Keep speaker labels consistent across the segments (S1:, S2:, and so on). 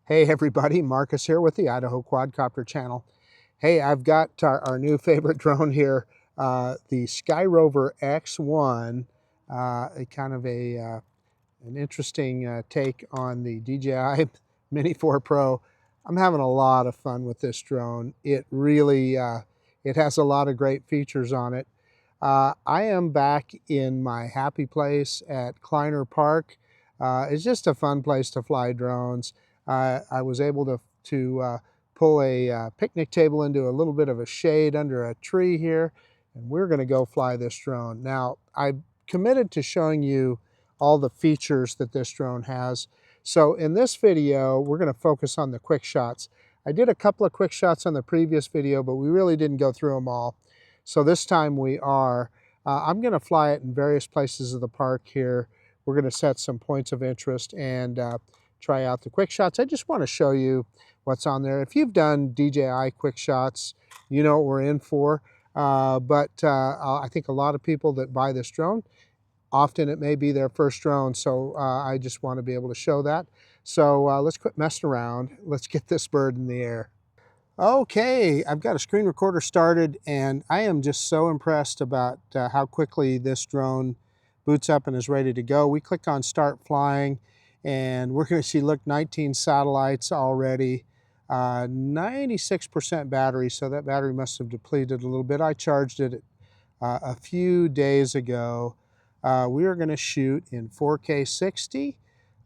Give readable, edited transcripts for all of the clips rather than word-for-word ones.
S1: Hey everybody, Marcus here with the Idaho Quadcopter channel. Hey, I've got our new favorite drone here, the SKYROVER X1, a kind of an interesting take on the DJI Mini 4 Pro. I'm having a lot of fun with this drone. It really, it has a lot of great features on it. I am back in my happy place at Kleiner Park. It's just a fun place to fly drones. I was able to pull a picnic table into a little bit of a shade under a tree here, and we're going to go fly this drone. Now, I'm committed to showing you all the features that this drone has. So in this video, we're going to focus on the quick shots. I did a couple of quick shots on the previous video, but we really didn't go through them all. So this time we are. I'm going to fly it in various places of the park here. We're going to set some points of interest and try out the quick shots. I just want to show you what's on there. If you've done DJI quick shots, you know what we're in for. But I think a lot of people that buy this drone, often it may be their first drone, so I just want to be able to show that. So let's quit messing around. Let's get this bird in the air. Okay, I've got a screen recorder started, and I am just so impressed about how quickly this drone boots up and is ready to go. We click on Start Flying, and we're going to see, look, 19 satellites already, 96% battery, so that battery must have depleted a little bit. I charged it a few days ago. We are going to shoot in 4K 60.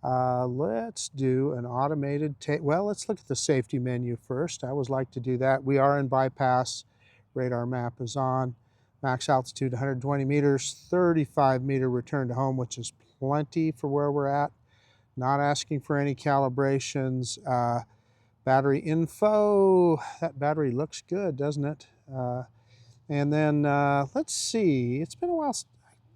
S1: Let's do an automated take. Well, let's look at the safety menu first. I always like to do that. We are in bypass. Radar map is on. Max altitude 120 meters, 35-meter return to home, which is plenty for where we're at. Not asking for any calibrations. Battery info. That battery looks good, doesn't it? And then let's see. It's been a while.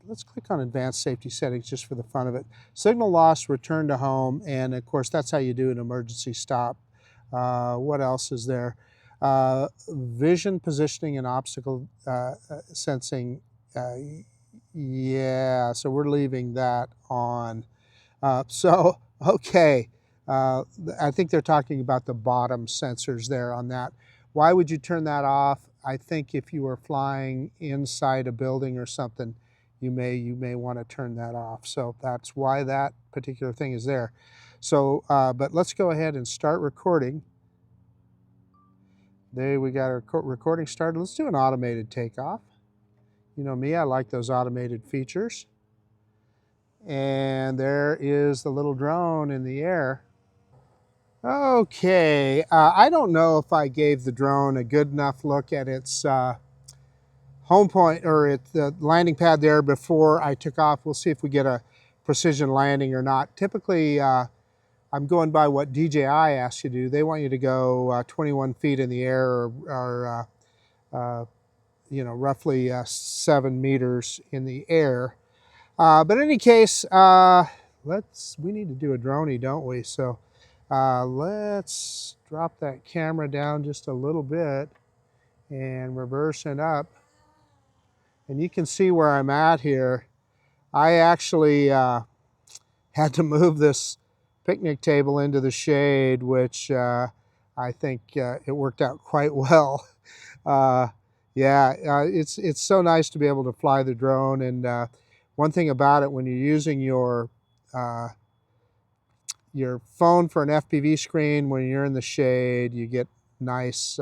S1: Let's click on advanced safety settings just for the fun of it. Signal loss, return to home, and of course that's how you do an emergency stop. What else is there? Vision positioning and obstacle sensing. Yeah, so we're leaving that on. Okay, I think they're talking about the bottom sensors there on that. Why would you turn that off? I think if you were flying inside a building or something, you may want to turn that off. So that's why that particular thing is there. So, but let's go ahead and start recording. There we got our recording started. Let's do an automated takeoff. You know me, I like those automated features. And there is the little drone in the air. Okay, I don't know if I gave the drone a good enough look at its home point or at the landing pad there before I took off. We'll see if we get a precision landing or not. Typically, I'm going by what DJI asks you to do. They want you to go 21 feet in the air or you know, roughly 7 meters in the air. But in any case, we need to do a droney, don't we? So let's drop that camera down just a little bit and reverse it up. And you can see where I'm at here. I actually had to move this picnic table into the shade, which I think it worked out quite well. It's so nice to be able to fly the drone. And one thing about it, when you're using your phone for an FPV screen, when you're in the shade, you get a nice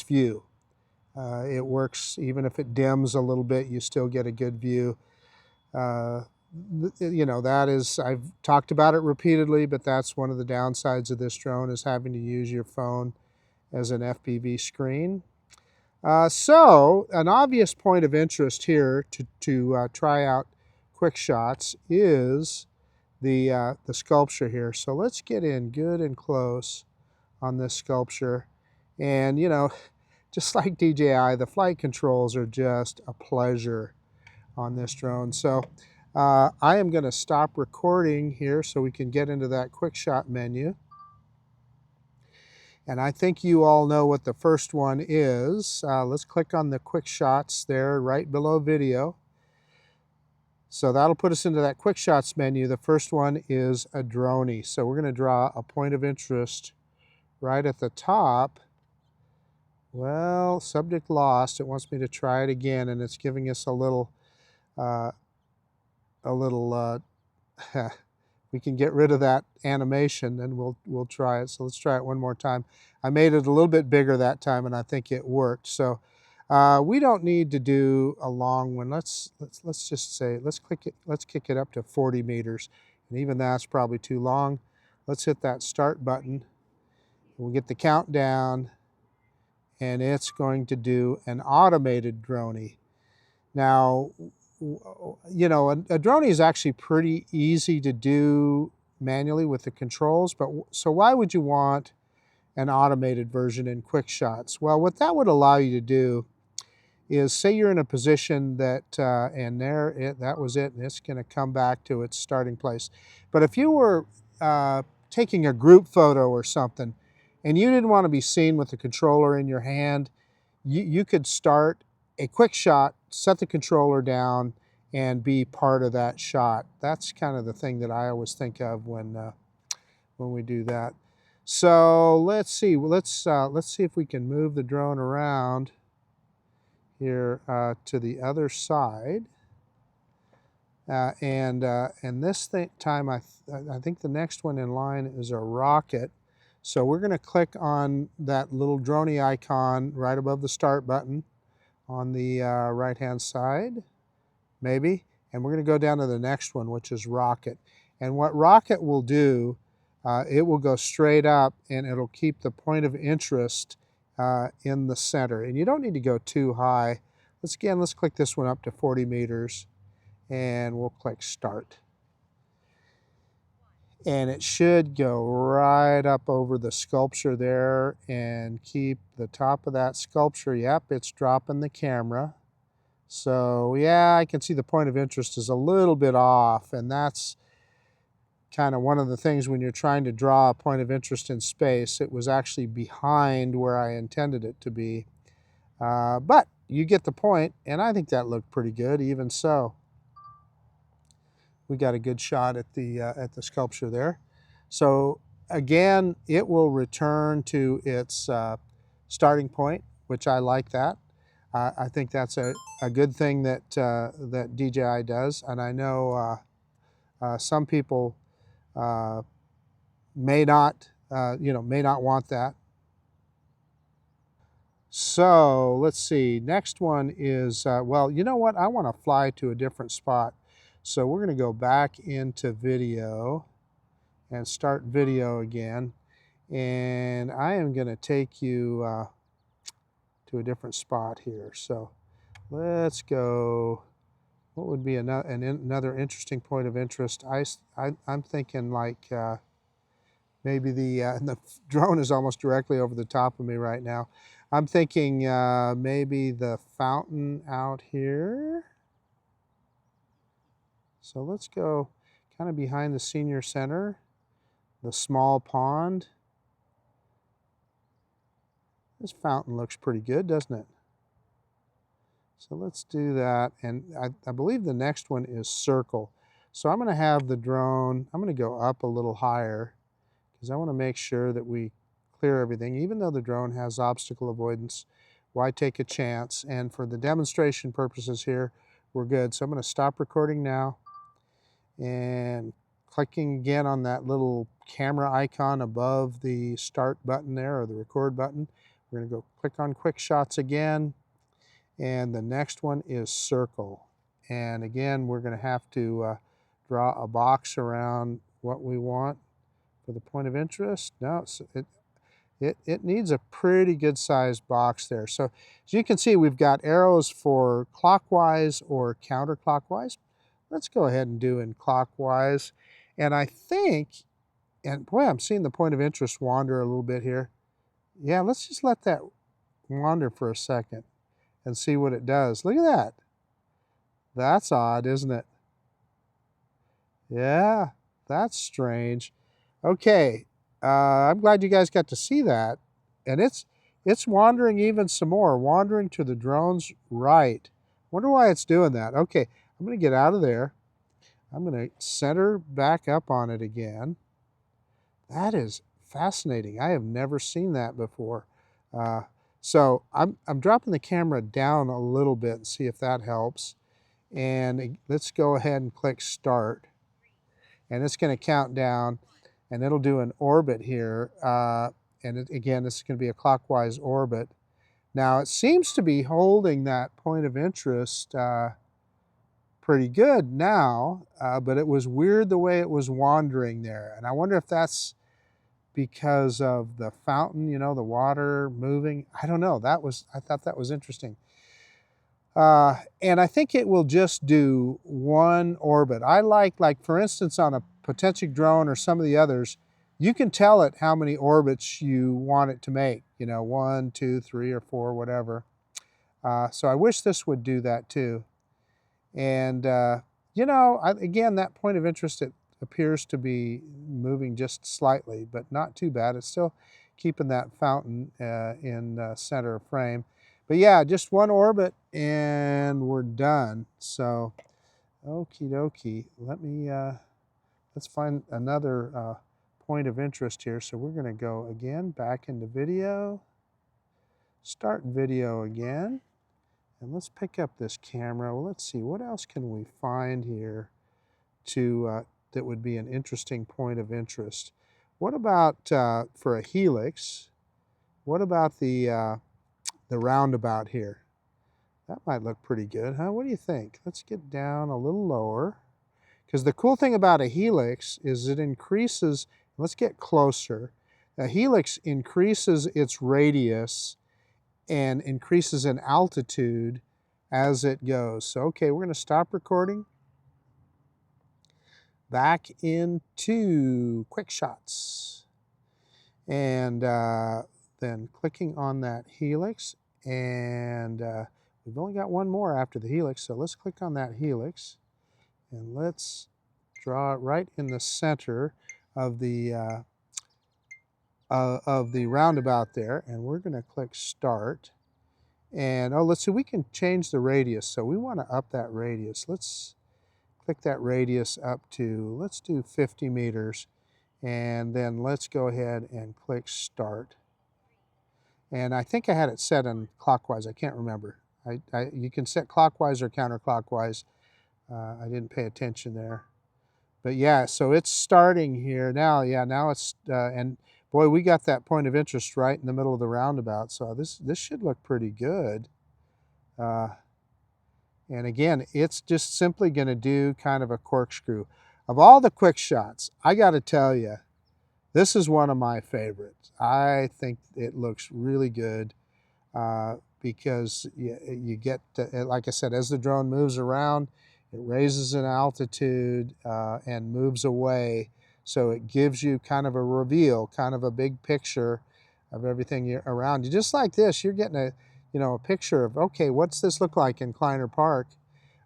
S1: view. It works even if it dims a little bit, you still get a good view. You know, that is, I've talked about it repeatedly, but that's one of the downsides of this drone, is having to use your phone as an FPV screen. So an obvious point of interest here to try out quick shots is the sculpture here. So let's get in good and close on this sculpture. And you know, just like DJI, the flight controls are just a pleasure on this drone. So I am going to stop recording here so we can get into that quick shot menu. And I think you all know what the first one is. Let's click on the quick shots there right below video. So that'll put us into that QuickShots menu. The first one is a droney. So we're going to draw a point of interest right at the top. Well, subject lost. It wants me to try it again, and it's giving us a little we can get rid of that animation, and we'll try it. So let's try it one more time. I made it a little bit bigger that time, and I think it worked. So we don't need to do a long one. Let's just say let's kick it up to 40 meters, and even that's probably too long. Let's hit that start button. We'll get the countdown, and it's going to do an automated droney. Now, you know, a droney is actually pretty easy to do manually with the controls, but so why would you want an automated version in QuickShots? Well, what that would allow you to do is, say you're in a position that, and that was it, and it's going to come back to its starting place. But if you were taking a group photo or something, and you didn't want to be seen with the controller in your hand, you could start a quick shot, set the controller down, and be part of that shot. That's kind of the thing that I always think of when we do that. So let's see. Let's see if we can move the drone around here to the other side. And this time, I think the next one in line is a rocket. So we're going to click on that little droney icon right above the start button on the right-hand side, maybe. And we're going to go down to the next one, which is rocket. And what rocket will do, it will go straight up, and it'll keep the point of interest in the center. And you don't need to go too high. Let's click this one up to 40 meters, and we'll click start. And it should go right up over the sculpture there and keep the top of that sculpture. Yep, it's dropping the camera. So yeah, I can see the point of interest is a little bit off, and that's kind of one of the things when you're trying to draw a point of interest in space. It was actually behind where I intended it to be. But you get the point, and I think that looked pretty good even so. We got a good shot at the sculpture there. So again, it will return to its starting point, which I like that. I think that's a good thing that that DJI does, and I know some people may not want that. So let's see. Next one is well, you know what? I want to fly to a different spot. So we're going to go back into video and start video again. And I am going to take you to a different spot here. So let's go. What would be another interesting point of interest? I'm thinking like maybe the drone is almost directly over the top of me right now. I'm thinking maybe the fountain out here. So let's go kind of behind the senior center, the small pond. This fountain looks pretty good, doesn't it? So let's do that. And I believe the next one is circle. So I'm going to have the drone, I'm going to go up a little higher because I want to make sure that we clear everything. Even though the drone has obstacle avoidance, why take a chance? And for the demonstration purposes here, we're good. So I'm going to stop recording now. And clicking again on that little camera icon above the start button there, or the record button. We're going to go click on QuickShots again, and the next one is circle. And again, we're going to have to draw a box around what we want for the point of interest. No, it needs a pretty good sized box there. So as you can see, we've got arrows for clockwise or counterclockwise. Let's go ahead and do in clockwise. And I think, and boy, I'm seeing the point of interest wander a little bit here. Yeah, let's just let that wander for a second and see what it does. Look at that. That's odd, isn't it? Yeah, that's strange. Okay, I'm glad you guys got to see that. And it's wandering even some more, wandering to the drone's right. Wonder why it's doing that. Okay, I'm going to get out of there. I'm going to center back up on it again. That is fascinating. I have never seen that before. Uh, so I'm dropping the camera down a little bit and see if that helps. And let's go ahead and click start. And it's going to count down, and it'll do an orbit here. Again, this is going to be a clockwise orbit. Now it seems to be holding that point of interest pretty good now, but it was weird the way it was wandering there. And I wonder if that's because of the fountain, you know, the water moving. I don't know. I thought that was interesting. And I think it will just do one orbit. I like for instance, on a Potensic drone or some of the others, you can tell it how many orbits you want it to make, you know, 1, 2, 3, or 4, whatever. So I wish this would do that too. And, you know, again, that point of interest, it appears to be moving just slightly, but not too bad. It's still keeping that fountain in center of frame. But yeah, just one orbit and we're done. So, okie dokie. Let's find another point of interest here. So we're going to go again back into video, start video again. And let's pick up this camera. Well, let's see, what else can we find here that would be an interesting point of interest? What about, for a helix, what about the roundabout here? That might look pretty good, huh? What do you think? Let's get down a little lower. Because the cool thing about a helix is it increases, let's get closer. A helix increases its radius and increases in altitude as it goes. So, okay, we're going to stop recording. Back into QuickShots. And then clicking on that helix. And we've only got one more after the helix, so let's click on that helix. And let's draw it right in the center of the roundabout there. And we're going to click start. And oh, let's see, we can change the radius. So we want to up that radius. Let's click that radius up to, let's do 50 meters. And then let's go ahead and click start. And I think I had it set on clockwise. I can't remember. You can set clockwise or counterclockwise. I didn't pay attention there. But yeah, so it's starting here now. Yeah, now it's, and boy, we got that point of interest right in the middle of the roundabout. So this should look pretty good. And again, it's just simply going to do kind of a corkscrew. Of all the QuickShots, I got to tell you, this is one of my favorites. I think it looks really good because you get, like I said, as the drone moves around, it raises in altitude and moves away. So it gives you kind of a reveal, kind of a big picture of everything around you. Just like this, you're getting a picture of, okay, what's this look like in Kleiner Park?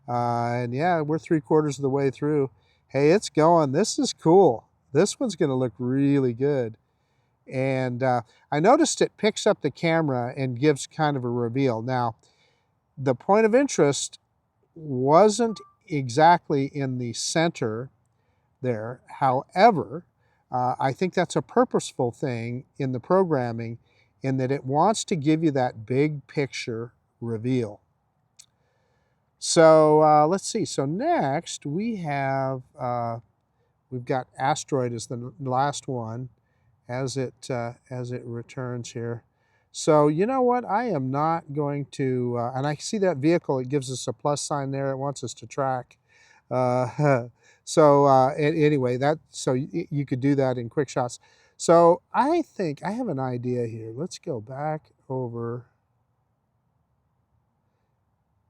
S1: And yeah, we're 3/4 of the way through. Hey, it's going. This is cool. This one's going to look really good. And I noticed it picks up the camera and gives kind of a reveal. Now, the point of interest wasn't exactly in the center there. However, I think that's a purposeful thing in the programming in that it wants to give you that big picture reveal. So let's see. So next we have, we've got Asteroid as the last one as it returns here. So you know what? I am not going to, and I see that vehicle, it gives us a plus sign there. It wants us to track. Anyway, so you could do that in QuickShots. So I think I have an idea here. Let's go back over.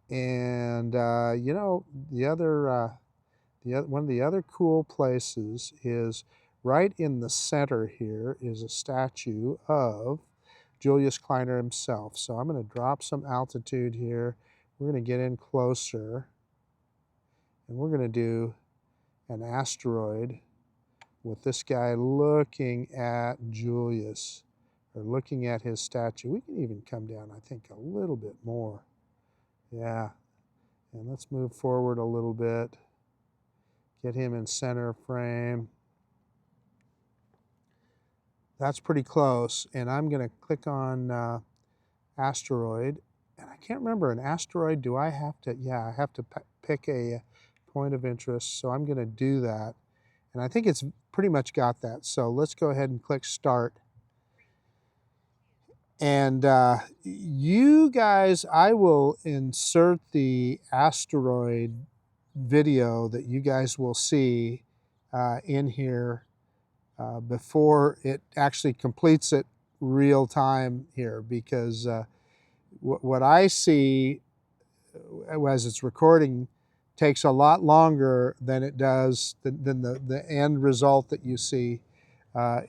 S1: And you know, one of the other cool places is right in the center here is a statue of Julius Kleiner himself. So I'm going to drop some altitude here. We're going to get in closer. And we're going to do an asteroid with this guy looking at Julius, or looking at his statue. We can even come down, I think, a little bit more. Yeah. And let's move forward a little bit. Get him in center frame. That's pretty close. And I'm going to click on Asteroid. And I can't remember, an asteroid, do I have to, yeah, I have to pick a point of interest. So I'm going to do that. And I think it's pretty much got that. So let's go ahead and click Start. And you guys, I will insert the asteroid video that you guys will see in here before it actually completes it real time here, because what I see as it's recording takes a lot longer than it does than the end result that you see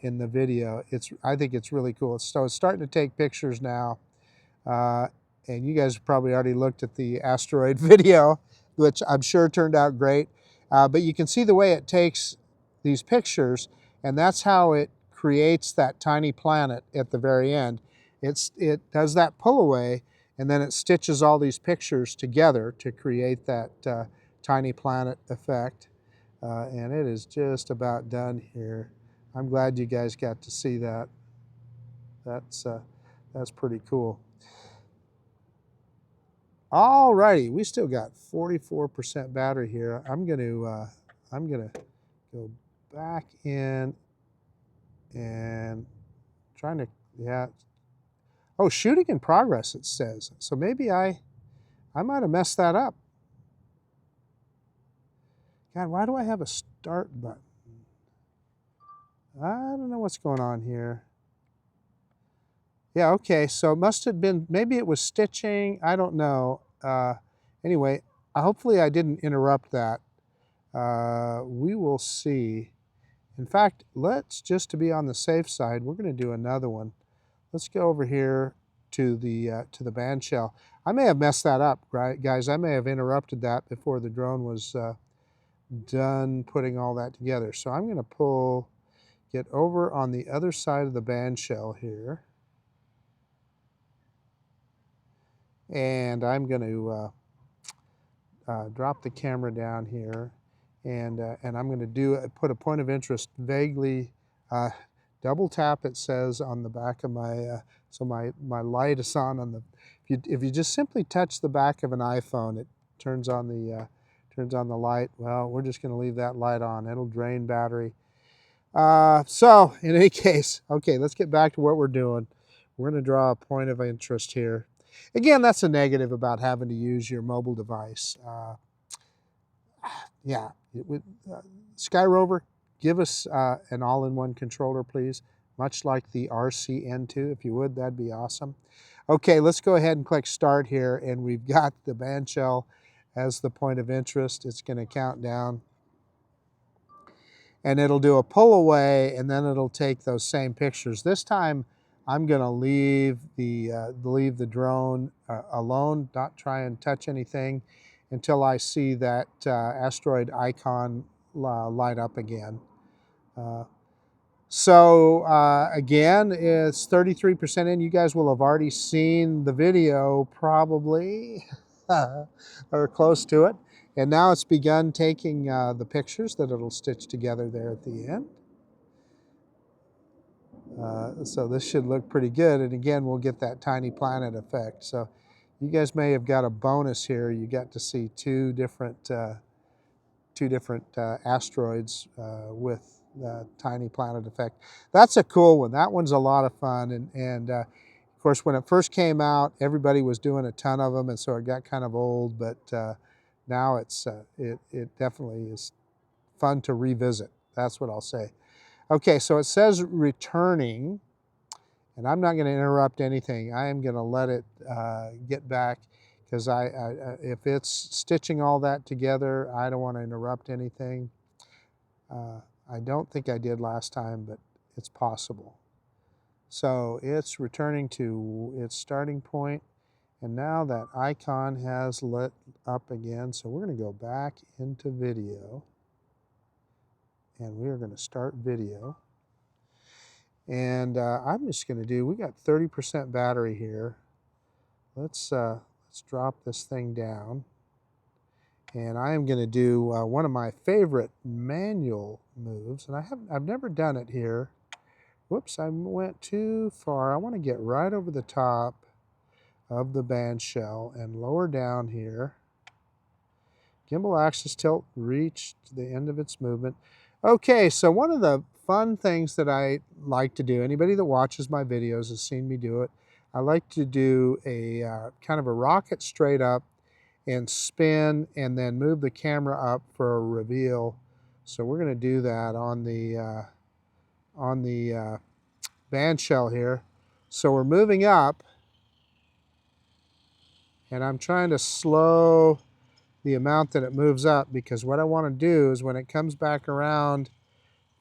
S1: in the video. I think it's really cool. So it's starting to take pictures now. And you guys probably already looked at the asteroid video, which I'm sure turned out great. But you can see the way it takes these pictures, and that's how it creates that tiny planet at the very end. It does that pull away, and then it stitches all these pictures together to create that tiny planet effect. And it is just about done here. I'm glad you guys got to see that. That's pretty cool. All righty, we still got 44% battery here. I'm gonna go back in and trying to, yeah. Oh, shooting in progress, it says. So maybe I might have messed that up. God, why do I have a start button? I don't know what's going on here. Yeah, okay, so it must have been, maybe it was stitching, I don't know. Anyway, hopefully I didn't interrupt that. We will see. In fact, let's, just to be on the safe side, we're going to do another one. Let's go over here to the band shell. I may have messed that up, right, guys? I may have interrupted that before the drone was done putting all that together. So I'm going to get over on the other side of the band shell here. And I'm going to drop the camera down here, and I'm going to put a point of interest vaguely, double tap, it says on the back of my, so my light is on the, if you just simply touch the back of an iPhone, it turns on the light. Well, we're just going to leave that light on. It'll drain battery. So in any case, okay, let's get back to what we're doing. We're going to draw a point of interest here. Again, that's a negative about having to use your mobile device. Yeah, SKYROVER, give us an all-in-one controller, please, much like the RCN2. If you would, that'd be awesome. Okay, let's go ahead and click Start here, and we've got the band shell as the point of interest. It's going to count down, and it'll do a pull away, and then it'll take those same pictures. This time, I'm going to leave the drone alone, not try and touch anything until I see that asteroid icon light up again. Again, it's 33% in. You guys will have already seen the video probably, or close to it. And now it's begun taking the pictures that it'll stitch together there at the end. So this should look pretty good, and again, we'll get that tiny planet effect. So you guys may have got a bonus here. You got to see two different asteroids with the tiny planet effect. That's a cool one. That one's a lot of fun, and of course, when it first came out, everybody was doing a ton of them, and so it got kind of old. But now it definitely is fun to revisit. That's what I'll say. Okay, so it says returning, and I'm not going to interrupt anything. I am going to let it get back, because if it's stitching all that together, I don't want to interrupt anything. I don't think I did last time, but it's possible. So it's returning to its starting point, and now that icon has lit up again, so we're going to go back into video. And we are going to start video. And I'm just going to do, we got 30% battery here. Let's drop this thing down. And I am going to do one of my favorite manual moves, and I've never done it here. Whoops, I went too far. I want to get right over the top of the band shell and lower down here. Gimbal axis tilt reached the end of its movement. Okay, so one of the fun things that I like to do, anybody that watches my videos has seen me do it, I like to do a kind of a rocket straight up and spin and then move the camera up for a reveal. So we're going to do that on the band shell here. So we're moving up, and I'm trying to slow the amount that it moves up, because what I want to do is when it comes back around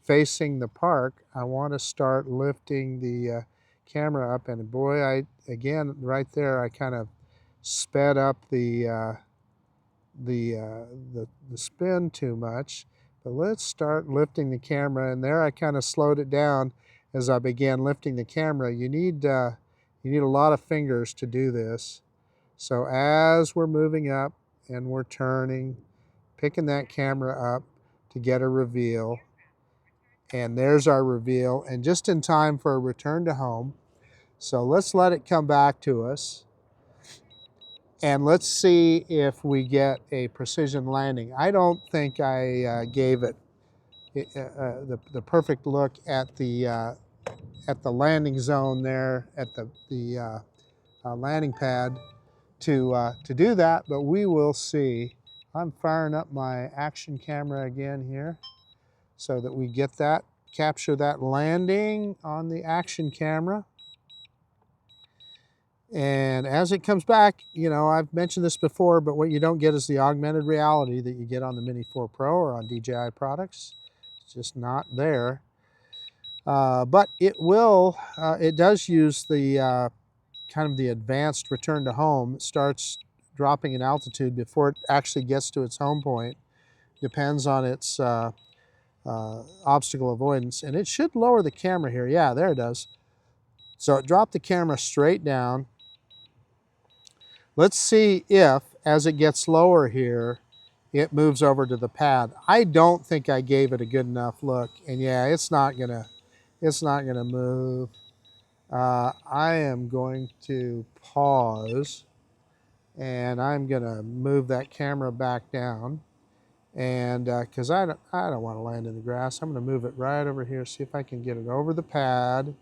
S1: facing the park, I want to start lifting the camera up. And boy, again right there, I kind of sped up the spin too much. But let's start lifting the camera, and there I kind of slowed it down as I began lifting the camera. You need a lot of fingers to do this. So as we're moving up and we're turning, picking that camera up to get a reveal, and there's our reveal, and just in time for a return to home. So let's let it come back to us. And let's see if we get a precision landing. I don't think I gave it the perfect look at the landing zone there, at the landing pad to do that, but we will see. I'm firing up my action camera again here so that we get that, capture that landing on the action camera. And as it comes back, you know, I've mentioned this before, but what you don't get is the augmented reality that you get on the Mini 4 Pro or on DJI products. It's just not there. But it will, it does use the kind of the advanced return to home. It starts dropping in altitude before it actually gets to its home point. Depends on its obstacle avoidance. And it should lower the camera here. Yeah, there it does. So it dropped the camera straight down. Let's see if, as it gets lower here, it moves over to the pad. I don't think I gave it a good enough look, and yeah, it's not gonna move. I am going to pause, and I'm gonna move that camera back down, and because I don't want to land in the grass, I'm gonna move it right over here. See if I can get it over the pad.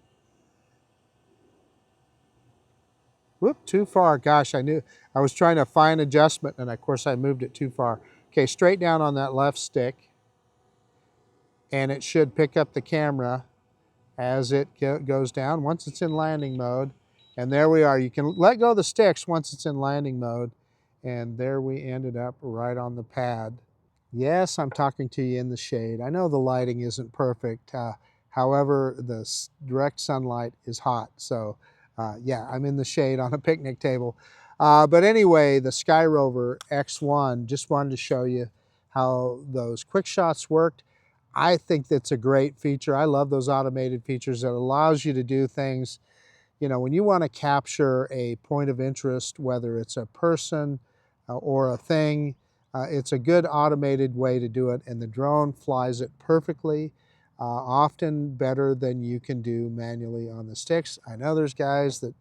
S1: Whoop, too far. Gosh, I was trying to fine adjustment, and of course I moved it too far. Okay, straight down on that left stick, and it should pick up the camera as it goes down once it's in landing mode. And there we are. You can let go of the sticks once it's in landing mode, and there we ended up right on the pad. Yes, I'm talking to you in the shade. I know the lighting isn't perfect. However, the direct sunlight is hot, so yeah, I'm in the shade on a picnic table. But anyway, the SKYROVER X1, just wanted to show you how those QuickShots worked. I think that's a great feature. I love those automated features that allows you to do things, you know, when you want to capture a point of interest, whether it's a person or a thing, it's a good automated way to do it, and the drone flies it perfectly. Often better than you can do manually on the sticks. I know there's guys that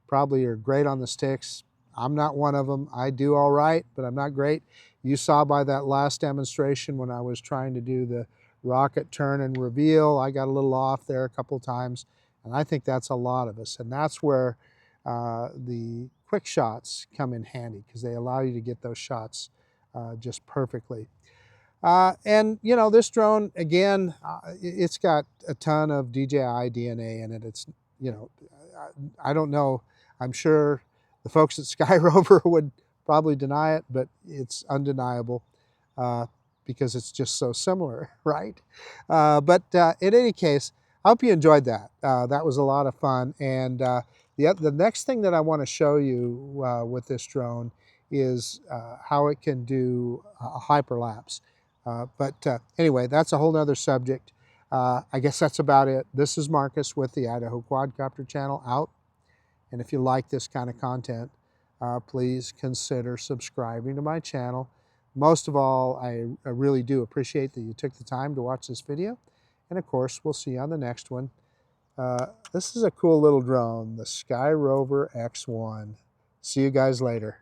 S1: probably are great on the sticks. I'm not one of them. I do all right, but I'm not great. You saw by that last demonstration when I was trying to do the rocket turn and reveal, I got a little off there a couple of times, and I think that's a lot of us. And that's where the QuickShots come in handy, because they allow you to get those shots just perfectly. And you know, this drone, again, it's got a ton of DJI DNA in it. It's, you know, I don't know, I'm sure the folks at SKYROVER would probably deny it, but it's undeniable because it's just so similar, right? But in any case, I hope you enjoyed that. That was a lot of fun. And the next thing that I want to show you with this drone is how it can do a hyperlapse. But anyway, that's a whole nother subject. I guess that's about it. This is Marcus with the Idaho Quadcopter channel out. And if you like this kind of content, please consider subscribing to my channel. most of all, I really do appreciate that you took the time to watch this video. And of course, we'll see you on the next one. This is a cool little drone, the SKYROVER X1. See you guys later.